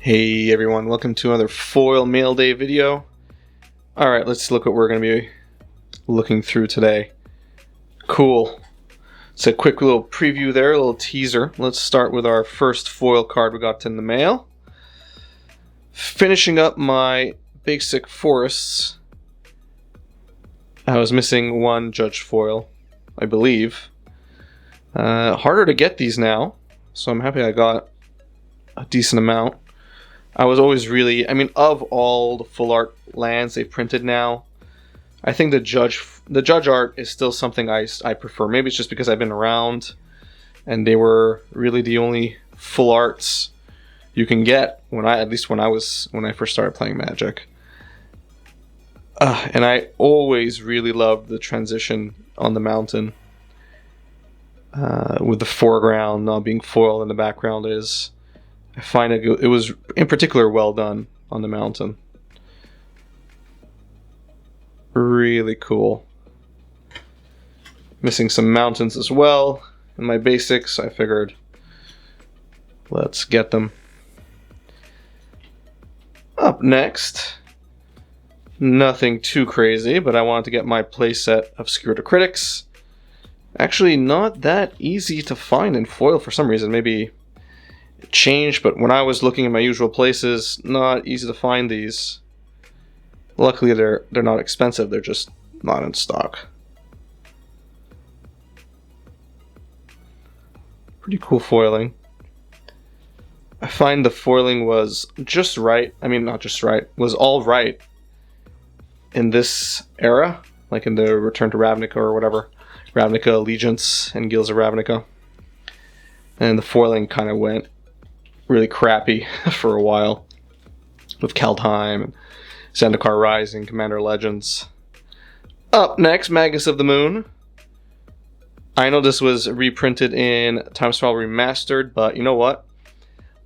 Hey everyone, welcome to another foil mail day video. Alright, let's look what we're going to be looking through today. Cool. It's a quick little preview there, a little teaser. Let's start with our first foil card we got in the mail. Finishing up my basic forests. I was missing one judge foil, I believe. Harder to get these now, so I'm happy I got a decent amount. I was always really, of all the full art lands they've printed now, I think the judge art is still something I prefer. Maybe it's just because I've been around and they were really the only full arts you can get when I first started playing Magic. And I always really loved the transition on the mountain with the foreground not being foiled and the background is. I find it was in particular well done on the mountain. Really cool. Missing some mountains as well in my basics. I figured let's get them. Up next, nothing too crazy, but I wanted to get my playset of Obscure to Critics. Actually, not that easy to find in foil for some reason. Maybe it changed, but when I was looking in my usual places, not easy to find these. Luckily, they're not expensive. They're just not in stock. Pretty cool foiling. I find the foiling was just right. Not just right. Was all right in this era, like in the Return to Ravnica or whatever. Ravnica Allegiance and Guilds of Ravnica. And the foiling kind of went really crappy for a while with Kaldheim and Zendikar Rising, Commander Legends. Up next, Magus of the Moon. I know this was reprinted in Time Spiral Remastered, but you know what?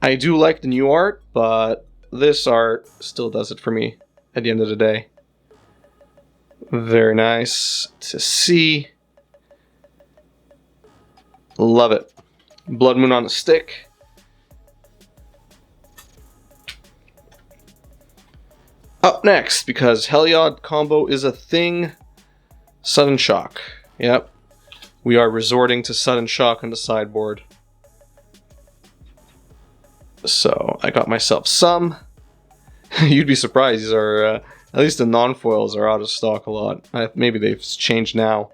I do like the new art, but this art still does it for me at the end of the day. Very nice to see. Love it. Blood Moon on a stick. Up next, because Heliod combo is a thing, Sudden Shock. Yep, we are resorting to Sudden Shock on the sideboard. So I got myself some. You'd be surprised, these are, at least the non-foils are out of stock a lot. Maybe they've changed now,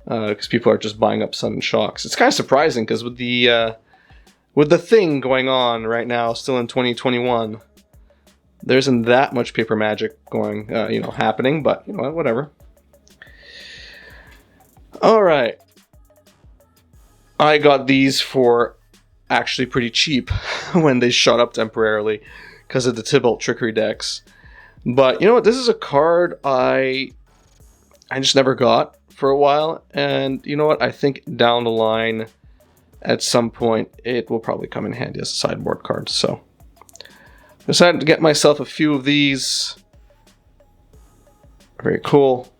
because people are just buying up Sudden Shocks. It's kind of surprising, because with the thing going on right now, still in 2021, there isn't that much paper magic going, happening, but, whatever. Alright. I got these for actually pretty cheap when they shot up temporarily because of the Tybalt Trickery decks. But, you know what? This is a card I just never got for a while. And, you know what? I think down the line, at some point, it will probably come in handy as a sideboard card, so decided to get myself a few of these. Very cool.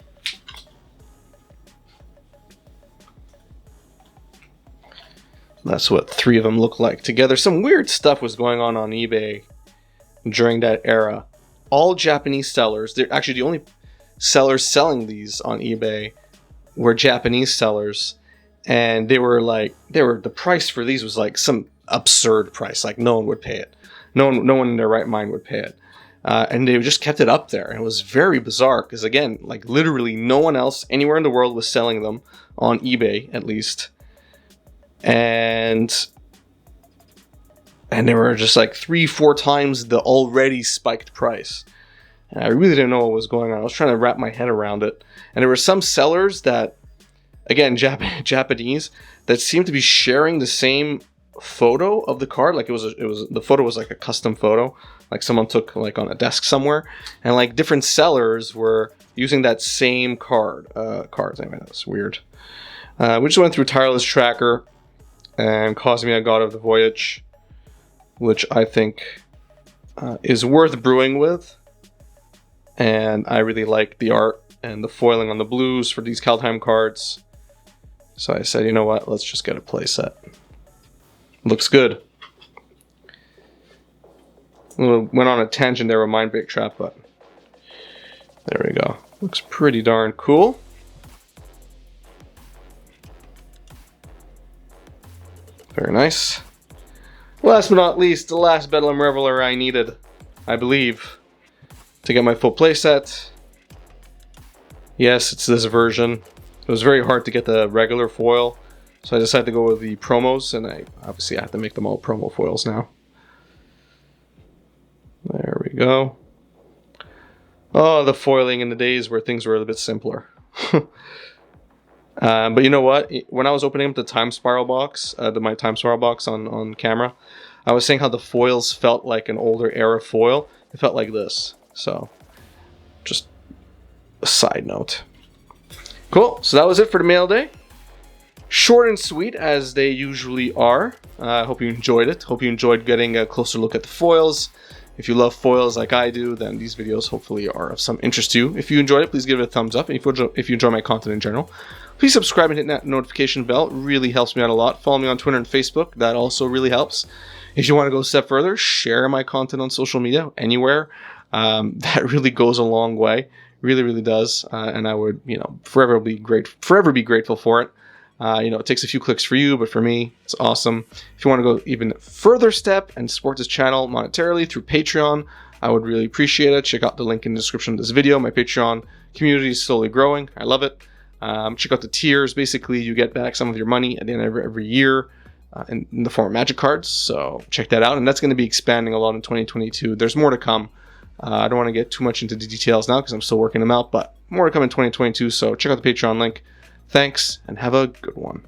That's what 3 of them look like together. Some weird stuff was going on eBay during that era. All Japanese sellers, they're actually the only sellers selling these on eBay were Japanese sellers, and the price for these was like some absurd price. Like no one would pay it. No one in their right mind would pay it. And they just kept it up there. And it was very bizarre because, again, like literally no one else anywhere in the world was selling them on eBay, at least. And they were just like 3-4 times the already spiked price. And I really didn't know what was going on. I was trying to wrap my head around it. And there were some sellers that, again, Japanese, that seemed to be sharing the same photo of the card. Like the photo was like a custom photo, like someone took like on a desk somewhere, and like different sellers were using that same cards. That's weird. We just went through Tireless Tracker and Cosmia, God of the Voyage, which I think is worth brewing with, and I really like the art and the foiling on the blues for these Kaldheim cards. So I said, you know what, let's just get a playset. Looks good. Went on a tangent there with Mindbreak Trap, but there we go. Looks pretty darn cool. Very nice. Last but not least, the last Bedlam Reveler I needed, I believe, to get my full playset. Yes, it's this version. It was very hard to get the regular foil, so I decided to go with the promos, and I obviously have to make them all promo foils now. There we go. Oh, the foiling in the days where things were a little bit simpler. But you know what? When I was opening up the Time Spiral box, my Time Spiral box on camera, I was saying how the foils felt like an older era foil. It felt like this. So, just a side note. Cool. So that was it for the mail day. Short and sweet as they usually are. I hope you enjoyed it. Hope you enjoyed getting a closer look at the foils. If you love foils like I do, then these videos hopefully are of some interest to you. If you enjoyed it, please give it a thumbs up. And if you enjoy my content in general, please subscribe and hit that notification bell. It really helps me out a lot. Follow me on Twitter and Facebook. That also really helps. If you want to go a step further, share my content on social media, anywhere. That really goes a long way. Really, really does. And I would, forever be grateful for it. It takes a few clicks for you, but for me, it's awesome. If you want to go even further step and support this channel monetarily through Patreon, I would really appreciate it. Check out the link in the description of this video. My Patreon community is slowly growing. I love it. Check out the tiers. Basically, you get back some of your money at the end of every year in the form of magic cards. So check that out. And that's going to be expanding a lot in 2022. There's more to come. I don't want to get too much into the details now because I'm still working them out, but more to come in 2022. So check out the Patreon link. Thanks, and have a good one.